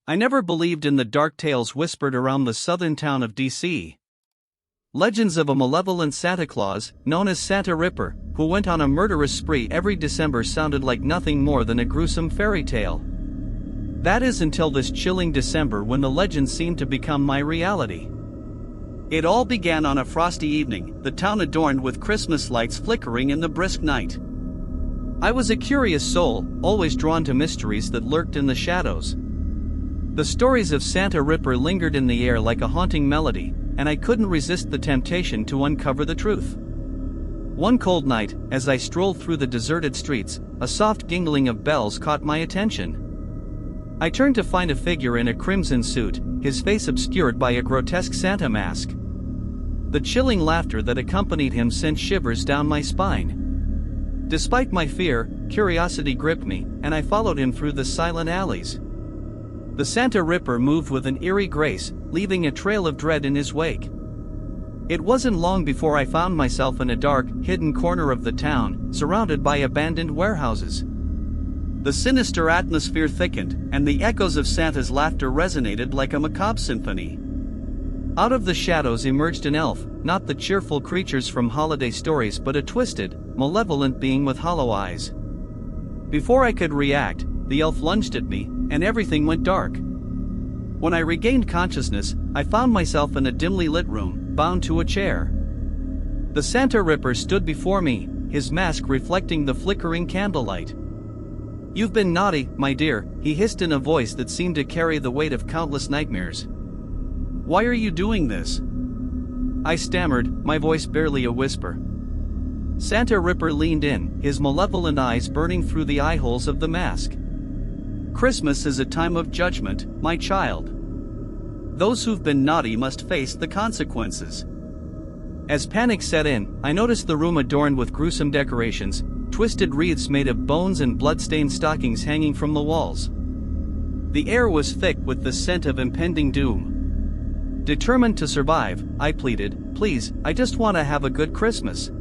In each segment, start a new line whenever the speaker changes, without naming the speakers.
I never believed in the dark tales whispered around the southern town of D.C. Legends of a malevolent Santa Claus, known as Santa Ripper, who went on a murderous spree every December sounded like nothing more than a gruesome fairy tale. That is until this chilling December when the legend seemed to become my reality. It all began on a frosty evening, the town adorned with Christmas lights flickering in the brisk night. I was a curious soul, always drawn to mysteries that lurked in the shadows. The stories of Santa Ripper lingered in the air like a haunting melody, and I couldn't resist the temptation to uncover the truth. One cold night, as I strolled through the deserted streets, a soft gingling of bells caught my attention. I turned to find a figure in a crimson suit, his face obscured by a grotesque Santa mask. The chilling laughter that accompanied him sent shivers down my spine. Despite my fear, curiosity gripped me, and I followed him through the silent alleys. The Santa Ripper moved with an eerie grace, leaving a trail of dread in his wake. It wasn't long before I found myself in a dark, hidden corner of the town, surrounded by abandoned warehouses. The sinister atmosphere thickened, and the echoes of Santa's laughter resonated like a macabre symphony. Out of the shadows emerged an elf, not the cheerful creatures from holiday stories but a twisted, malevolent being with hollow eyes. Before I could react, the elf lunged at me, and everything went dark. When I regained consciousness, I found myself in a dimly lit room, bound to a chair. The Santa Ripper stood before me, his mask reflecting the flickering candlelight. "You've been naughty, my dear," he hissed in a voice that seemed to carry the weight of countless nightmares. "Why are you doing this?" I stammered, my voice barely a whisper. Santa Ripper leaned in, his malevolent eyes burning through the eye holes of the mask. "Christmas is a time of judgment, my child. Those who've been naughty must face the consequences." As panic set in, I noticed the room adorned with gruesome decorations, twisted wreaths made of bones and blood-stained stockings hanging from the walls. The air was thick with the scent of impending doom. Determined to survive, I pleaded, "Please, I just want to have a good Christmas.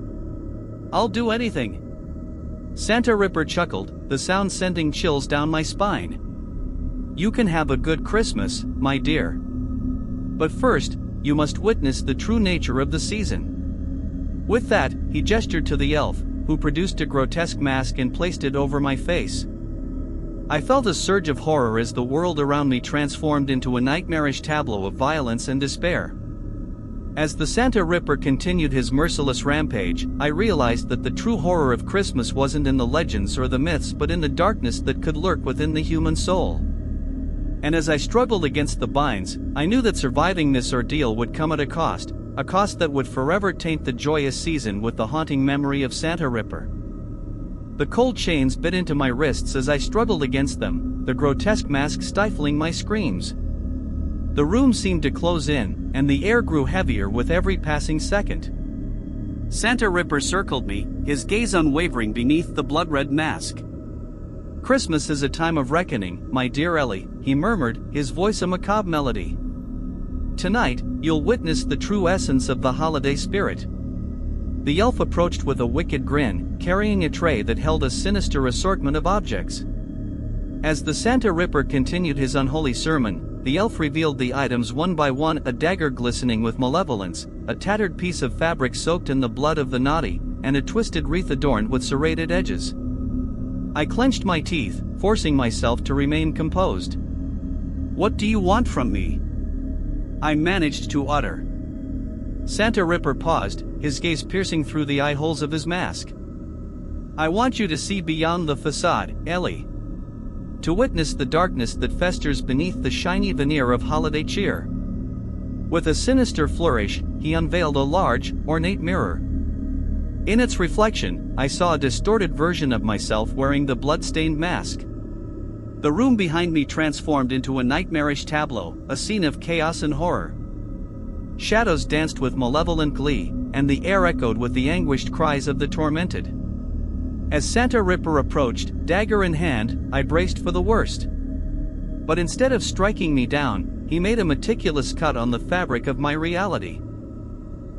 I'll do anything." Santa Ripper chuckled, the sound sending chills down my spine. "You can have a good Christmas, my dear. But first, you must witness the true nature of the season." With that, he gestured to the elf, who produced a grotesque mask and placed it over my face. I felt a surge of horror as the world around me transformed into a nightmarish tableau of violence and despair. As the Santa Ripper continued his merciless rampage, I realized that the true horror of Christmas wasn't in the legends or the myths but in the darkness that could lurk within the human soul. And as I struggled against the binds, I knew that surviving this ordeal would come at a cost that would forever taint the joyous season with the haunting memory of Santa Ripper. The cold chains bit into my wrists as I struggled against them, the grotesque mask stifling my screams. The room seemed to close in, and the air grew heavier with every passing second. Santa Ripper circled me, his gaze unwavering beneath the blood-red mask. "Christmas is a time of reckoning, my dear Ellie," he murmured, his voice a macabre melody. "Tonight, you'll witness the true essence of the holiday spirit." The elf approached with a wicked grin, carrying a tray that held a sinister assortment of objects. As the Santa Ripper continued his unholy sermon, the elf revealed the items one by one: a dagger glistening with malevolence, a tattered piece of fabric soaked in the blood of the naughty, and a twisted wreath adorned with serrated edges. I clenched my teeth, forcing myself to remain composed. "What do you want from me?" I managed to utter. Santa Ripper paused, his gaze piercing through the eye holes of his mask. "I want you to see beyond the facade, Ellie. To witness the darkness that festers beneath the shiny veneer of holiday cheer." With a sinister flourish, he unveiled a large, ornate mirror. In its reflection, I saw a distorted version of myself wearing the blood-stained mask. The room behind me transformed into a nightmarish tableau, a scene of chaos and horror. Shadows danced with malevolent glee, and the air echoed with the anguished cries of the tormented. As Santa Ripper approached, dagger in hand, I braced for the worst. But instead of striking me down, he made a meticulous cut on the fabric of my reality.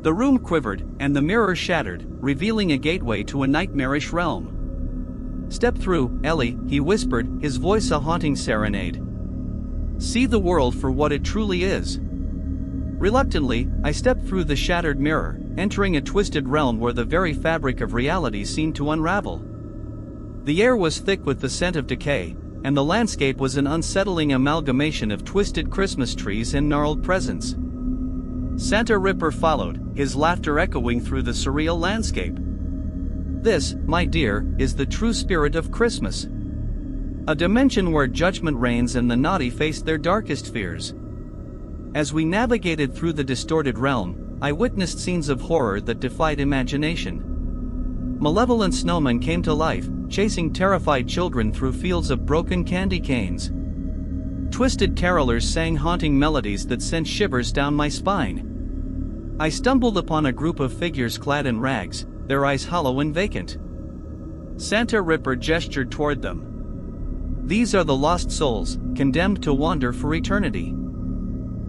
The room quivered, and the mirror shattered, revealing a gateway to a nightmarish realm. "Step through, Ellie," he whispered, his voice a haunting serenade. See the world for what it truly is. Reluctantly, I stepped through the shattered mirror, entering a twisted realm where the very fabric of reality seemed to unravel. The air was thick with the scent of decay, and the landscape was an unsettling amalgamation of twisted Christmas trees and gnarled presents. Santa Ripper followed, his laughter echoing through the surreal landscape. This, my dear, is the true spirit of Christmas. A dimension where judgment reigns and the naughty face their darkest fears. As we navigated through the distorted realm, I witnessed scenes of horror that defied imagination. Malevolent snowmen came to life, chasing terrified children through fields of broken candy canes. Twisted carolers sang haunting melodies that sent shivers down my spine. I stumbled upon a group of figures clad in rags, their eyes hollow and vacant. Santa Ripper gestured toward them. These are the lost souls, condemned to wander for eternity.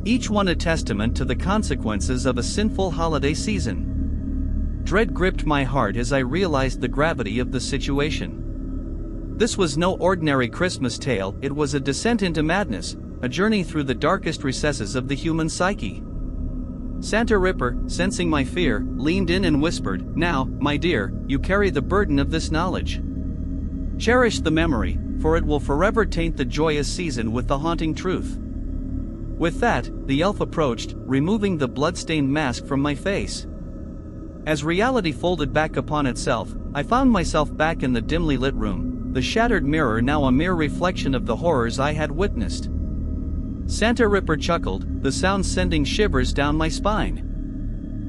Each one a testament to the consequences of a sinful holiday season. Dread gripped my heart as I realized the gravity of the situation. This was no ordinary Christmas tale, it was a descent into madness, a journey through the darkest recesses of the human psyche. Santa Ripper, sensing my fear, leaned in and whispered, "Now, my dear, you carry the burden of this knowledge. Cherish the memory, for it will forever taint the joyous season with the haunting truth." With that, the elf approached, removing the blood-stained mask from my face. As reality folded back upon itself, I found myself back in the dimly lit room, the shattered mirror now a mere reflection of the horrors I had witnessed. Santa Ripper chuckled, the sound sending shivers down my spine.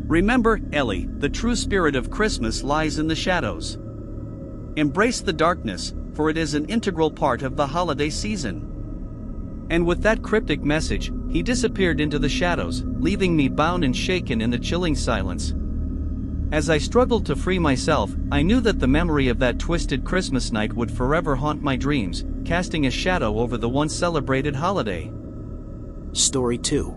"Remember, Ellie, the true spirit of Christmas lies in the shadows. Embrace the darkness, for it is an integral part of the holiday season." And with that cryptic message, he disappeared into the shadows, leaving me bound and shaken in the chilling silence. As I struggled to free myself, I knew that the memory of that twisted Christmas night would forever haunt my dreams, casting a shadow over the once celebrated holiday.
Story 2.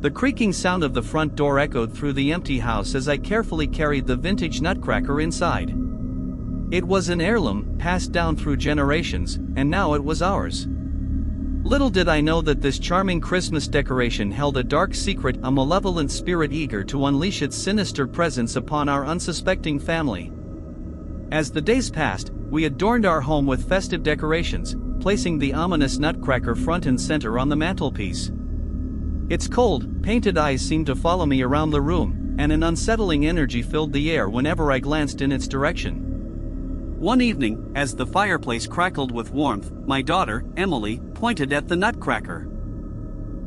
The creaking sound of the front door echoed through the empty house as I carefully carried the vintage nutcracker inside. It was an heirloom, passed down through generations, and now it was ours. Little did I know that this charming Christmas decoration held a dark secret, a malevolent spirit eager to unleash its sinister presence upon our unsuspecting family. As the days passed, we adorned our home with festive decorations, placing the ominous nutcracker front and center on the mantelpiece. Its cold, painted eyes seemed to follow me around the room, and an unsettling energy filled the air whenever I glanced in its direction. One evening, as the fireplace crackled with warmth, my daughter, Emily, pointed at the nutcracker.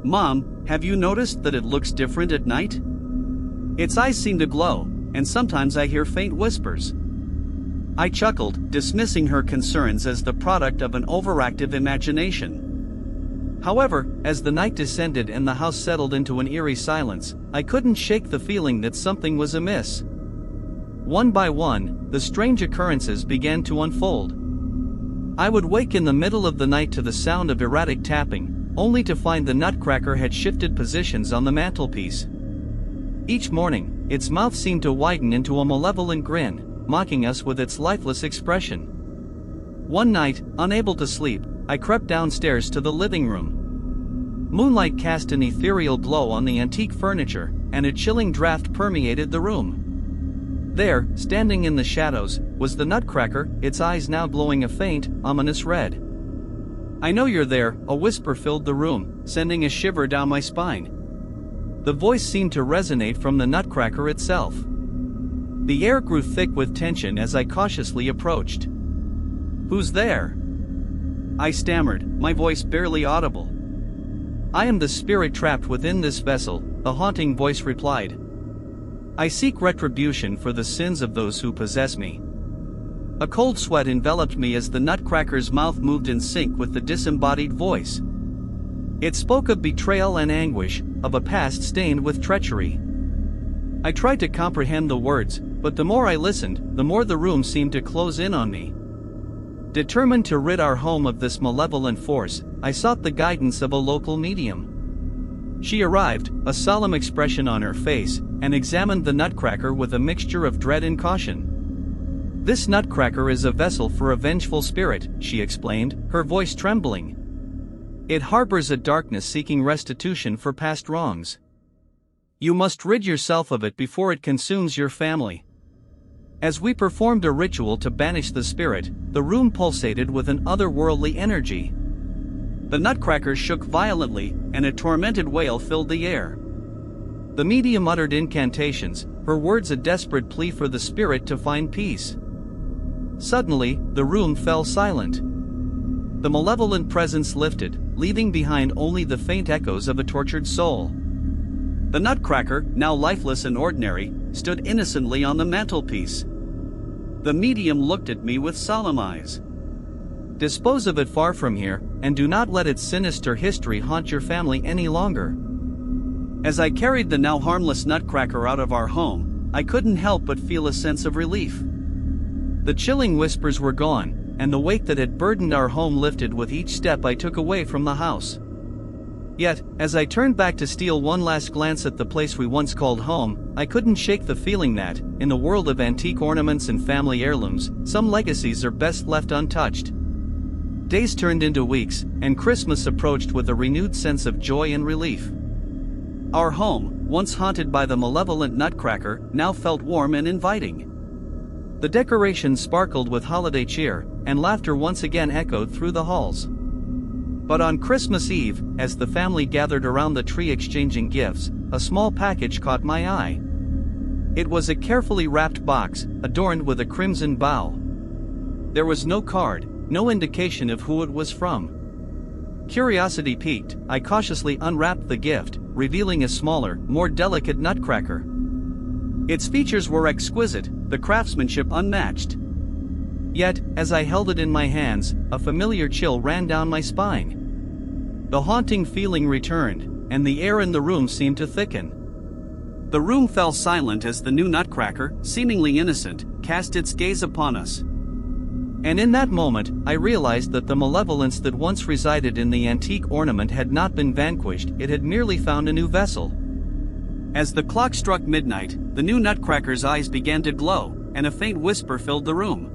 "Mom, have you noticed that it looks different at night? Its eyes seem to glow, and sometimes I hear faint whispers." I chuckled, dismissing her concerns as the product of an overactive imagination. However, as the night descended and the house settled into an eerie silence, I couldn't shake the feeling that something was amiss. One by one, the strange occurrences began to unfold. I would wake in the middle of the night to the sound of erratic tapping, only to find the nutcracker had shifted positions on the mantelpiece. Each morning, its mouth seemed to widen into a malevolent grin, mocking us with its lifeless expression. One night, unable to sleep, I crept downstairs to the living room. Moonlight cast an ethereal glow on the antique furniture, and a chilling draft permeated the room. There, standing in the shadows, was the nutcracker, its eyes now glowing a faint, ominous red. "I know you're there," a whisper filled the room, sending a shiver down my spine. The voice seemed to resonate from the nutcracker itself. The air grew thick with tension as I cautiously approached. "Who's there?" I stammered, my voice barely audible. "I am the spirit trapped within this vessel," the haunting voice replied. "I seek retribution for the sins of those who possess me." A cold sweat enveloped me as the nutcracker's mouth moved in sync with the disembodied voice. It spoke of betrayal and anguish, of a past stained with treachery. I tried to comprehend the words, but the more I listened, the more the room seemed to close in on me. Determined to rid our home of this malevolent force, I sought the guidance of a local medium. She arrived, a solemn expression on her face, and examined the nutcracker with a mixture of dread and caution. "This nutcracker is a vessel for a vengeful spirit," she explained, her voice trembling. It harbors a darkness seeking restitution for past wrongs. You must rid yourself of it before it consumes your family. As we performed a ritual to banish the spirit, the room pulsated with an otherworldly energy. The nutcracker shook violently, and a tormented wail filled the air. The medium uttered incantations, her words a desperate plea for the spirit to find peace. Suddenly, the room fell silent. The malevolent presence lifted, leaving behind only the faint echoes of a tortured soul. The nutcracker, now lifeless and ordinary, stood innocently on the mantelpiece. The medium looked at me with solemn eyes. Dispose of it far from here, and do not let its sinister history haunt your family any longer. As I carried the now harmless nutcracker out of our home, I couldn't help but feel a sense of relief. The chilling whispers were gone, and the weight that had burdened our home lifted with each step I took away from the house. Yet, as I turned back to steal one last glance at the place we once called home, I couldn't shake the feeling that, in the world of antique ornaments and family heirlooms, some legacies are best left untouched. Days turned into weeks, and Christmas approached with a renewed sense of joy and relief. Our home, once haunted by the malevolent nutcracker, now felt warm and inviting. The decorations sparkled with holiday cheer, and laughter once again echoed through the halls. But on Christmas Eve, as the family gathered around the tree exchanging gifts, a small package caught my eye. It was a carefully wrapped box, adorned with a crimson bow. There was no card, no indication of who it was from. Curiosity piqued, I cautiously unwrapped the gift, revealing a smaller, more delicate nutcracker. Its features were exquisite, the craftsmanship unmatched. Yet, as I held it in my hands, a familiar chill ran down my spine. The haunting feeling returned, and the air in the room seemed to thicken. The room fell silent as the new nutcracker, seemingly innocent, cast its gaze upon us. And in that moment, I realized that the malevolence that once resided in the antique ornament had not been vanquished, it had merely found a new vessel. As the clock struck midnight, the new nutcracker's eyes began to glow, and a faint whisper filled the room.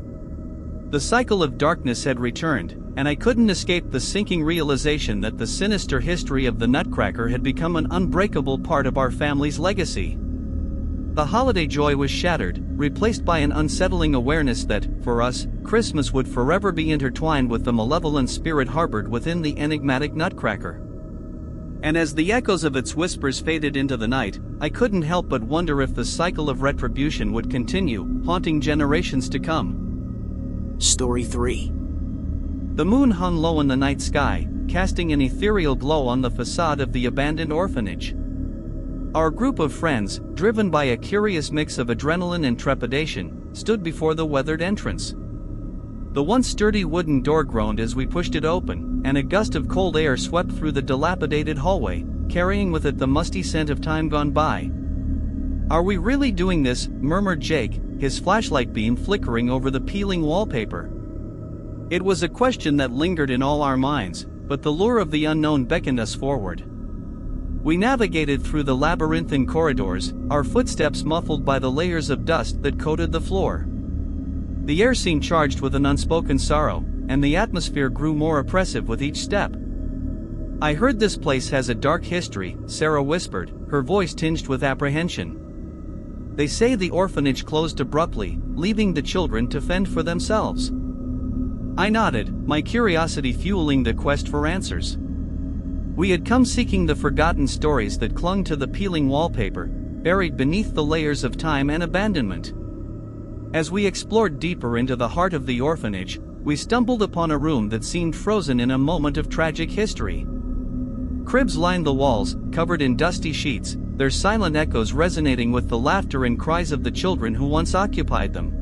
The cycle of darkness had returned, and I couldn't escape the sinking realization that the sinister history of the nutcracker had become an unbreakable part of our family's legacy. The holiday joy was shattered, replaced by an unsettling awareness that, for us, Christmas would forever be intertwined with the malevolent spirit harbored within the enigmatic nutcracker. And as the echoes of its whispers faded into the night, I couldn't help but wonder if the cycle of retribution would continue, haunting generations to come.
Story 3.
The moon hung low in the night sky, casting an ethereal glow on the facade of the abandoned orphanage. Our group of friends, driven by a curious mix of adrenaline and trepidation, stood before the weathered entrance. The once sturdy wooden door groaned as we pushed it open, and a gust of cold air swept through the dilapidated hallway, carrying with it the musty scent of time gone by. "Are we really doing this?" murmured Jake, his flashlight beam flickering over the peeling wallpaper. It was a question that lingered in all our minds, but the lure of the unknown beckoned us forward. We navigated through the labyrinthine corridors, our footsteps muffled by the layers of dust that coated the floor. The air seemed charged with an unspoken sorrow, and the atmosphere grew more oppressive with each step. "I heard this place has a dark history," Sarah whispered, her voice tinged with apprehension. "They say the orphanage closed abruptly, leaving the children to fend for themselves." I nodded, my curiosity fueling the quest for answers. We had come seeking the forgotten stories that clung to the peeling wallpaper, buried beneath the layers of time and abandonment. As we explored deeper into the heart of the orphanage, we stumbled upon a room that seemed frozen in a moment of tragic history. Cribs lined the walls, covered in dusty sheets, their silent echoes resonating with the laughter and cries of the children who once occupied them.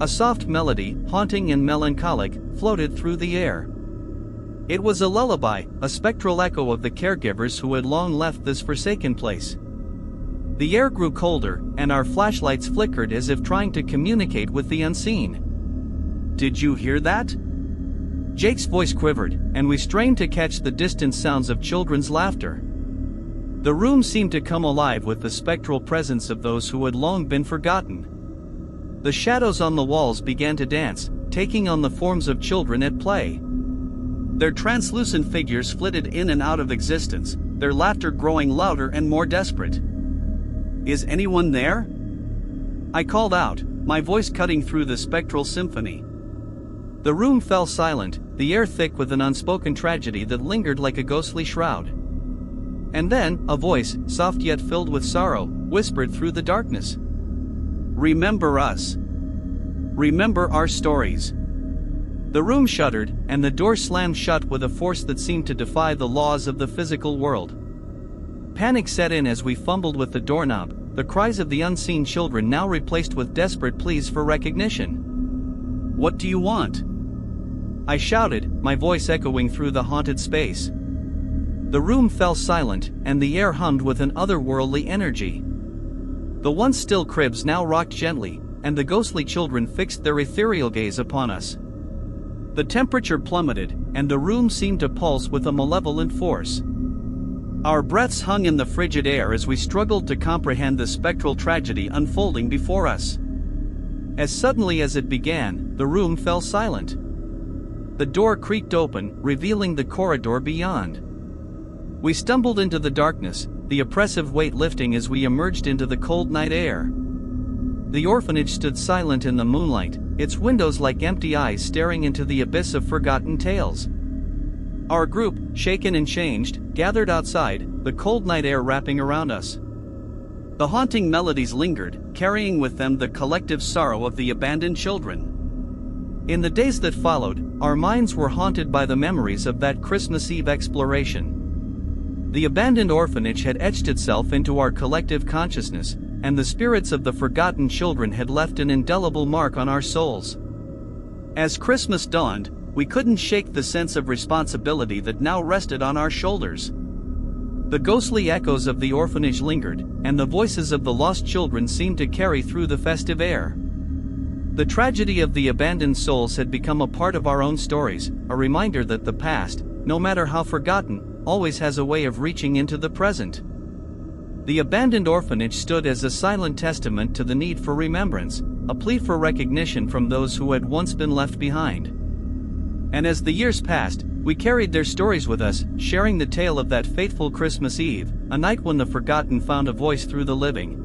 A soft melody, haunting and melancholic, floated through the air. It was a lullaby, a spectral echo of the caregivers who had long left this forsaken place. The air grew colder, and our flashlights flickered as if trying to communicate with the unseen. "Did you hear that?" Jake's voice quivered, and we strained to catch the distant sounds of children's laughter. The room seemed to come alive with the spectral presence of those who had long been forgotten. The shadows on the walls began to dance, taking on the forms of children at play. Their translucent figures flitted in and out of existence, their laughter growing louder and more desperate. "Is anyone there?" I called out, my voice cutting through the spectral symphony. The room fell silent, the air thick with an unspoken tragedy that lingered like a ghostly shroud. And then, a voice, soft yet filled with sorrow, whispered through the darkness. "Remember us. Remember our stories." The room shuddered, and the door slammed shut with a force that seemed to defy the laws of the physical world. Panic set in as we fumbled with the doorknob, the cries of the unseen children now replaced with desperate pleas for recognition. "What do you want?" I shouted, my voice echoing through the haunted space. The room fell silent, and the air hummed with an otherworldly energy. The once still cribs now rocked gently, and the ghostly children fixed their ethereal gaze upon us. The temperature plummeted, and the room seemed to pulse with a malevolent force. Our breaths hung in the frigid air as we struggled to comprehend the spectral tragedy unfolding before us. As suddenly as it began, the room fell silent. The door creaked open, revealing the corridor beyond. We stumbled into the darkness, the oppressive weight lifting as we emerged into the cold night air. The orphanage stood silent in the moonlight, its windows like empty eyes staring into the abyss of forgotten tales. Our group, shaken and changed, gathered outside, the cold night air wrapping around us. The haunting melodies lingered, carrying with them the collective sorrow of the abandoned children. In the days that followed, our minds were haunted by the memories of that Christmas Eve exploration. The abandoned orphanage had etched itself into our collective consciousness, and the spirits of the forgotten children had left an indelible mark on our souls. As Christmas dawned, we couldn't shake the sense of responsibility that now rested on our shoulders. The ghostly echoes of the orphanage lingered, and the voices of the lost children seemed to carry through the festive air. The tragedy of the abandoned souls had become a part of our own stories, a reminder that the past, no matter how forgotten, always has a way of reaching into the present. The abandoned orphanage stood as a silent testament to the need for remembrance, a plea for recognition from those who had once been left behind. And as the years passed, we carried their stories with us, sharing the tale of that fateful Christmas Eve, a night when the forgotten found a voice through the living.